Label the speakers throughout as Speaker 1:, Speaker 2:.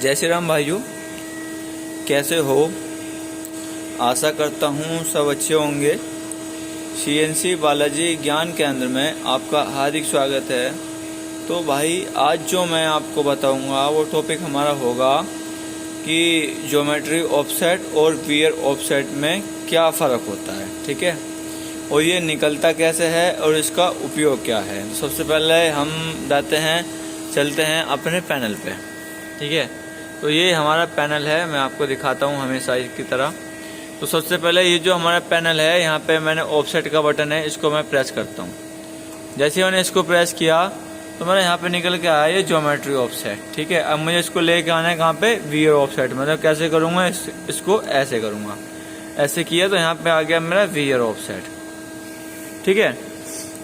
Speaker 1: जय श्री राम भाइयों, कैसे हो? आशा करता हूँ सब अच्छे होंगे। CNC बालाजी ज्ञान केंद्र में आपका हार्दिक स्वागत है। तो भाई आज जो मैं आपको बताऊंगा वो टॉपिक हमारा होगा कि ज्योमेट्री ऑफसेट और वियर ऑफसेट में क्या फ़र्क होता है, ठीक है, और ये निकलता कैसे है और इसका उपयोग क्या है। सबसे पहले हम चलते हैं अपने पैनल पे, ठीक है। तो ये हमारा पैनल है, मैं आपको दिखाता हूँ हमेशा की तरह। तो सबसे पहले ये जो हमारा पैनल है, यहाँ पे मैंने ऑफसेट का बटन है, इसको मैं प्रेस करता हूँ। जैसे मैंने इसको प्रेस किया तो मेरा यहाँ पे निकल के आया ये ज्योमेट्री ऑफसेट, ठीक है। अब मुझे इसको लेके आना है कहाँ पे, वियर ऑफसेट। मतलब कैसे करूँगा, इसको ऐसे करूँगा, ऐसे किया तो यहाँ पे आ गया मेरा वियर ऑफसेट, ठीक है।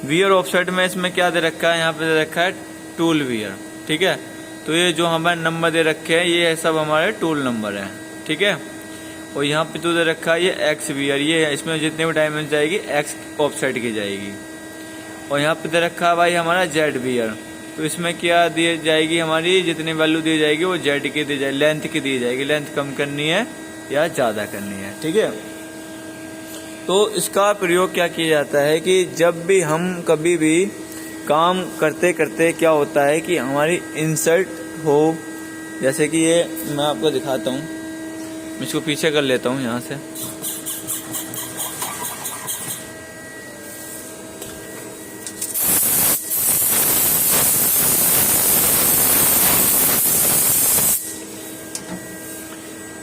Speaker 1: वियर ऑफसेट में इसमें क्या दे रखा है, यहाँ पे दे रखा है टूल वियर, ठीक है। तो ये जो हमारे नंबर दे रखे हैं ये सब हमारे टूल नंबर हैं, ठीक है। और यहाँ पे तो दे रखा है ये एक्स वियर, ये इसमें जितने भी डायमेंशन जाएगी एक्स ऑफसेट की जाएगी। और यहाँ पे दे रखा है भाई हमारा जेड वियर, तो इसमें क्या दी जाएगी, हमारी जितनी वैल्यू दी जाएगी वो जेड की दी जाएगी, लेंथ की दी जाएगी, लेंथ कम करनी है या ज़्यादा करनी है, ठीक है। तो इसका प्रयोग क्या किया जाता है कि जब भी हम कभी भी काम करते करते क्या होता है कि हमारी इंसर्ट हो, जैसे कि ये मैं आपको दिखाता हूँ, मैं इसको पीछे कर लेता हूँ यहाँ से।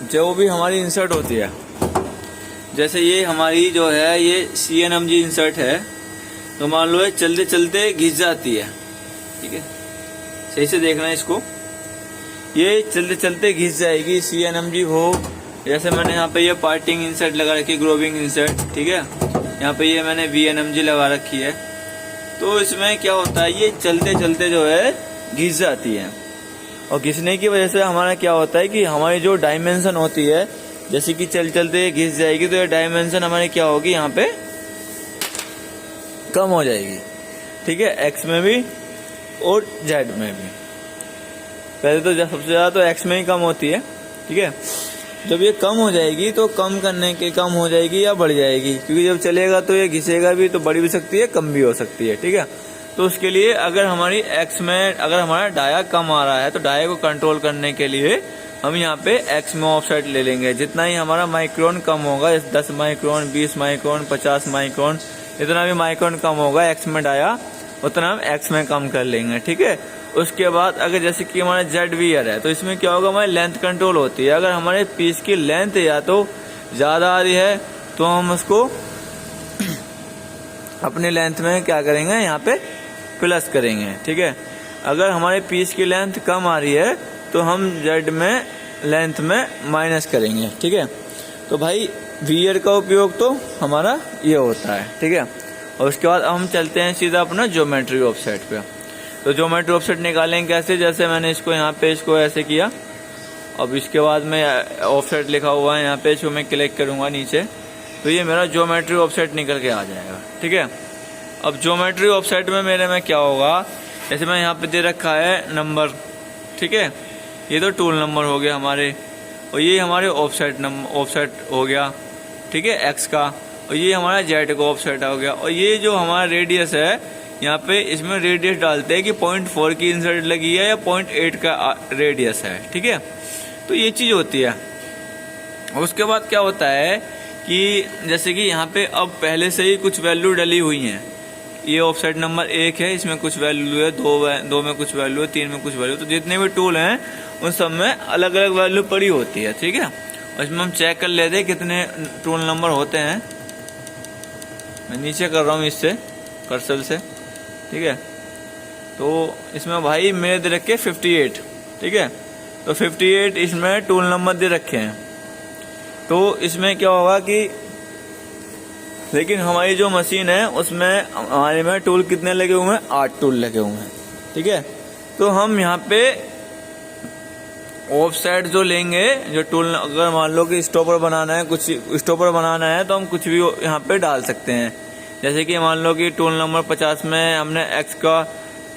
Speaker 1: जो भी हमारी इंसर्ट होती है, जैसे ये हमारी जो है ये CNMG इंसर्ट है, तो मान लो चलते चलते घिस जाती है, ठीक है। सही से देखना है इसको, ये चलते चलते घिस जाएगी। CNMG हो, जैसे मैंने यहाँ पे ये पार्टिंग इंसर्ट लगा रखी है, ग्रोविंग इंसर्ट, ठीक है। यहाँ पे ये मैंने VNMG लगा रखी है। तो इसमें क्या होता है, ये चलते चलते जो है घिस जाती है, और घिसने की वजह से हमारा क्या होता है कि हमारी जो डायमेंशन होती है, जैसे कि चलते घिस जाएगी तो ये डायमेंशन हमारी क्या होगी, यहाँ पे कम हो जाएगी, ठीक है, एक्स में भी और जेड में भी। पहले तो सबसे ज़्यादा तो एक्स में ही कम होती है, ठीक है। जब ये कम हो जाएगी तो कम करने के कम हो जाएगी या बढ़ जाएगी, क्योंकि जब चलेगा तो ये घिसेगा भी, तो बढ़ भी सकती है कम भी हो सकती है, ठीक है। तो उसके लिए अगर हमारी एक्स में अगर हमारा डाया कम आ रहा है तो डाया को कंट्रोल करने के लिए हम यहाँ पे एक्स में ऑफसेट ले लेंगे। जितना ही हमारा माइक्रोन कम होगा, 10 माइक्रोन, 20 माइक्रोन, 50 माइक्रोन, इतना भी माइक्रोन कम होगा एक्स में डाया, उतना हम एक्स में कम कर लेंगे, ठीक है। उसके बाद अगर जैसे कि हमारा जेड वियर है, तो इसमें क्या होगा, हमारी लेंथ कंट्रोल होती है। अगर हमारे पीस की लेंथ या तो ज़्यादा आ रही है तो हम उसको अपने लेंथ में क्या करेंगे, यहाँ पे प्लस करेंगे, ठीक है। अगर हमारे पीस की लेंथ कम आ रही है तो हम जेड में लेंथ में माइनस करेंगे, ठीक है। तो भाई वियर का उपयोग तो हमारा ये होता है, ठीक है। और उसके बाद हम चलते हैं सीधा अपना ज्योमेट्री ऑफसेट पे। तो ज्योमेट्री ऑफसेट निकालेंगे कैसे, जैसे मैंने इसको यहाँ पे इसको ऐसे किया, अब इसके बाद में ऑफसेट लिखा हुआ है यहाँ पे, इसको मैं क्लिक करूँगा नीचे, तो ये मेरा ज्योमेट्री ऑफसेट निकल के आ जाएगा, ठीक है। अब ज्योमेट्री ऑफसेट में मेरे में क्या होगा, जैसे मैं यहाँ पे दे रखा है नंबर, ठीक है, ये तो टूल नंबर हो गया हमारे, और ये हमारे ऑफसेट हो गया, ठीक है, एक्स का, और ये हमारा जेड का ऑफसेट हो गया। और ये जो हमारा रेडियस है, यहाँ पे इसमें रेडियस डालते हैं कि 0.4 की इंसर्ट लगी है या 0.8 का रेडियस है, ठीक है। तो ये चीज़ होती है। और उसके बाद क्या होता है कि जैसे कि यहाँ पे अब पहले से ही कुछ वैल्यू डली हुई हैं, ये ऑफसेट नंबर 1 है, इसमें कुछ वैल्यू है, 2 में कुछ वैल्यू है, 3 में कुछ वैल्यू, तो जितने भी टूल हैं उन सब में अलग अलग वैल्यू पड़ी होती है, ठीक है। और इसमें हम चेक कर लेते हैं कितने टूल नंबर होते हैं। मैं नीचे कर रहा हूँ इससे कर्सर से, ठीक है। तो इसमें भाई मेरे दे रखे 58, ठीक है। तो 58 इसमें टूल नंबर दे रखे हैं। तो इसमें क्या होगा कि लेकिन हमारी जो मशीन है उसमें हमारे में टूल कितने लगे हुए हैं, 8 टूल लगे हुए हैं, ठीक है। तो हम यहाँ पे ऑफसेट जो लेंगे, जो टूल, अगर मान लो कि स्टॉपर बनाना है, कुछ स्टॉपर बनाना है तो हम कुछ भी यहाँ पे डाल सकते हैं। जैसे कि मान लो कि टूल नंबर 50 में हमने एक्स का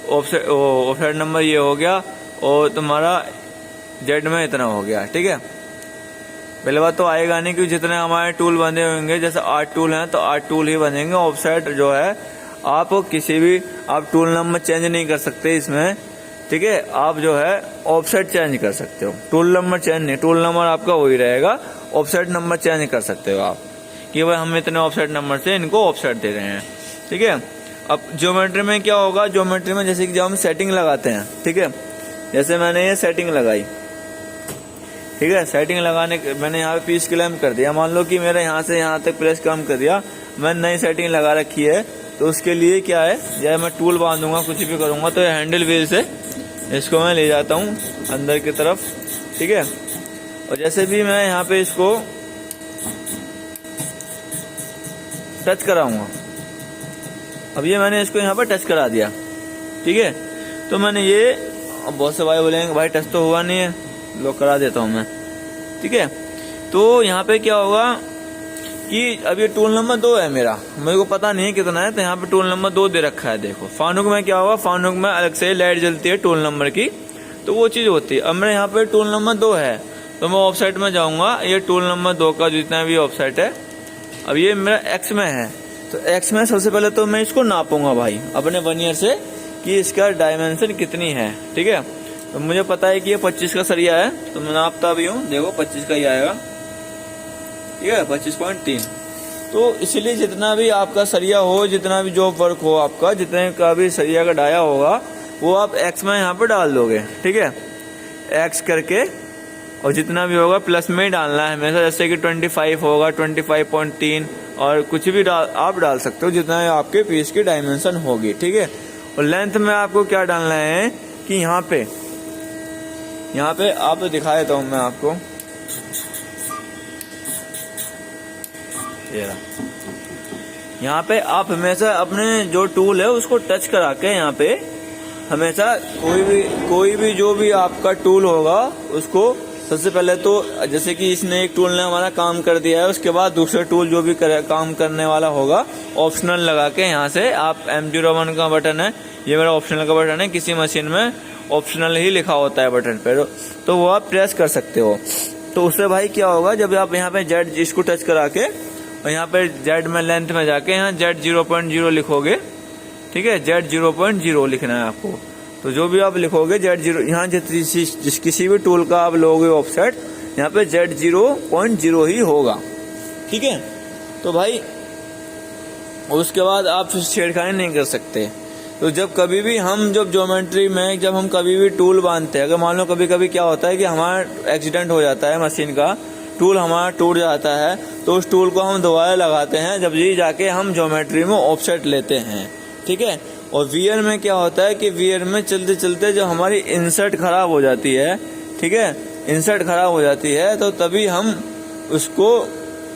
Speaker 1: ऑफसेट नंबर ये हो गया, और तुम्हारा जेड में इतना हो गया, ठीक है। पहले बात तो आएगा नहीं, क्योंकि जितने हमारे टूल बने होंगे, जैसे 8 टूल हैं तो 8 टूल ही बनेंगे। ऑफसेट जो है आप किसी भी आप टूल नंबर चेंज नहीं कर सकते इसमें, ठीक है। आप जो है ऑफसेट चेंज कर सकते हो, टूल नंबर चेंज नहीं, टूल नंबर आपका वही रहेगा। ऑफसेट नंबर चेंज कर सकते हो आप कि भाई हम इतने ऑफसेट नंबर से इनको ऑफसेट दे रहे हैं, ठीक है। अब ज्योमेट्री में क्या होगा, ज्योमेट्री में जैसे कि जब हम सेटिंग लगाते हैं, ठीक है, जैसे मैंने ये सेटिंग लगाई, ठीक है। सेटिंग लगाने मैंने यहाँ पे पीस क्लैम्प कर दिया, मान लो कि मेरा यहाँ से यहाँ तक प्रेस कम कर दिया, मैंने नई सेटिंग लगा रखी है। तो उसके लिए क्या है, जब मैं टूल बांधूंगा कुछ भी करूंगा तो हैंडल व्हील से इसको मैं ले जाता हूँ अंदर की तरफ, ठीक है। और जैसे भी मैं यहाँ पे इसको टच कराऊंगा, अब ये मैंने इसको यहाँ पर टच करा दिया, ठीक है। तो मैंने ये, अब बहुत से भाई बोलेंगे भाई टच तो हुआ नहीं है, लो करा देता हूँ मैं, ठीक है। तो यहाँ पे क्या होगा कि अब ये टूल नंबर 2 है मेरा, मेरे को पता नहीं है कितना है, तो यहाँ पे टूल नंबर 2 दे रखा है। देखो फानुक में क्या होगा, फानुक में अलग से लाइट जलती है टूल नंबर की, तो वो चीज होती है। अब मेरे यहाँ पे टूल नंबर 2 है, तो मैं ऑफसेट में जाऊंगा, ये टूल नंबर 2 का जितना भी ऑफसेट है, अब ये मेरा एक्स में है, तो एक्स में सबसे पहले तो मैं इसको नापूंगा भाई अपने वर्नियर से कि इसका डायमेंशन कितनी है, ठीक है। तो मुझे पता है कि ये 25 का सरिया है, तो मैं नापता भी हूँ, देखो 25 का ही आएगा, ठीक है, 25.3। तो इसलिए जितना भी आपका सरिया हो, जितना भी जॉब वर्क हो आपका, जितने का भी सरिया का डाया होगा, वो आप एक्स में यहाँ पे डाल दोगे, ठीक है, एक्स करके, और जितना भी होगा प्लस में ही डालना है हमेशा। जैसे कि 25 होगा, 25.3 और कुछ भी आप डाल सकते हो जितना आपके पीस की डायमेंशन होगी, ठीक है। और लेंथ में आपको क्या डालना है कि यहाँ पे आप दिखा देता हूँ मैं आपको, यहाँ पे आप हमेशा अपने जो टूल है उसको टच करा के, यहाँ पे हमेशा कोई भी जो भी आपका टूल होगा उसको सबसे पहले तो, जैसे कि इसने एक टूल ने हमारा काम कर दिया है, उसके बाद दूसरा टूल जो भी काम करने वाला होगा ऑप्शनल लगा के, यहाँ से आप M01 का बटन है, ये मेरा ऑप्शनल का बटन है, किसी मशीन में ऑप्शनल ही लिखा होता है बटन पे, तो वो आप प्रेस कर सकते हो। तो उससे भाई क्या होगा, जब आप यहाँ पे जेड इसको टच करा के और यहाँ पे जेड में लेंथ में जाके यहाँ जेड 0.0 लिखोगे, ठीक है, जेड 0.0 लिखना है आपको। तो जो भी आप लिखोगे जेड 0, यहाँ किसी भी टूल का आप लोगे ऑफसेट, यहाँ पे जेड 0.0 ही होगा, ठीक है। तो भाई उसके बाद आप छेड़खानी नहीं कर सकते। तो जब कभी भी हम ज्योमेट्री में जब हम कभी भी टूल बांधते हैं, अगर मान लो कभी कभी क्या होता है कि हमारा एक्सीडेंट हो जाता है, मशीन का टूल हमारा टूट जाता है, तो उस टूल को हम दोबारा लगाते हैं, जब जी जाके हम ज्योमेट्री में ऑफसेट लेते हैं, ठीक है। और वियर में क्या होता है कि वियर में चलते चलते जो हमारी इंसर्ट खराब हो जाती है, ठीक है, इंसर्ट खराब हो जाती है, तो तभी हम उसको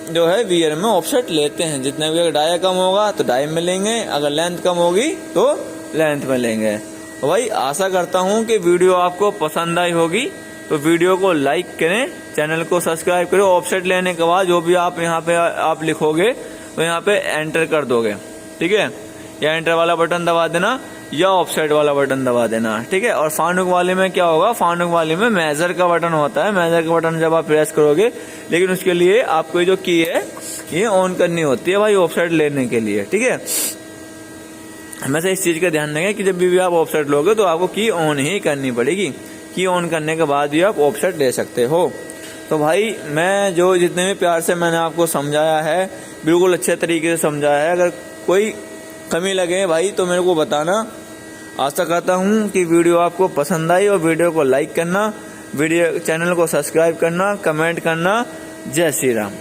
Speaker 1: जो है वियर में ऑफसेट लेते हैं। जितने भी, अगर डाया कम होगा तो डाई में लेंगे, अगर लेंथ कम होगी तो लेंथ में लेंगे। तो भाई आशा करता हूँ कि वीडियो आपको पसंद आई होगी, तो वीडियो को लाइक करें, चैनल को सब्सक्राइब करें। ऑफसेट लेने के बाद जो भी आप यहाँ पे आप लिखोगे तो यहाँ पे एंटर कर दोगे, ठीक है, या एंटर वाला बटन दबा देना या ऑफसेट वाला बटन दबा देना, ठीक है। और फानुक वाले में क्या होगा, फानुक वाले में मेजर का बटन होता है, मेजर का बटन जब आप प्रेस करोगे, लेकिन उसके लिए आपको जो की है ये ऑन करनी होती है भाई ऑफसेट लेने के लिए, ठीक है। हमेशा इस चीज का ध्यान रखें कि जब भी आप ऑफसेट लोगे तो आपको की ऑन ही करनी पड़ेगी, की ऑन करने के बाद भी आप ऑफसेट ले सकते हो। तो भाई मैं जो जितने भी प्यार से मैंने आपको समझाया है, बिल्कुल अच्छे तरीके से समझाया है, अगर कोई कमी लगे भाई तो मेरे को बताना। आशा करता हूँ कि वीडियो आपको पसंद आई, और वीडियो को लाइक करना, वीडियो चैनल को सब्सक्राइब करना, कमेंट करना। जय श्री राम।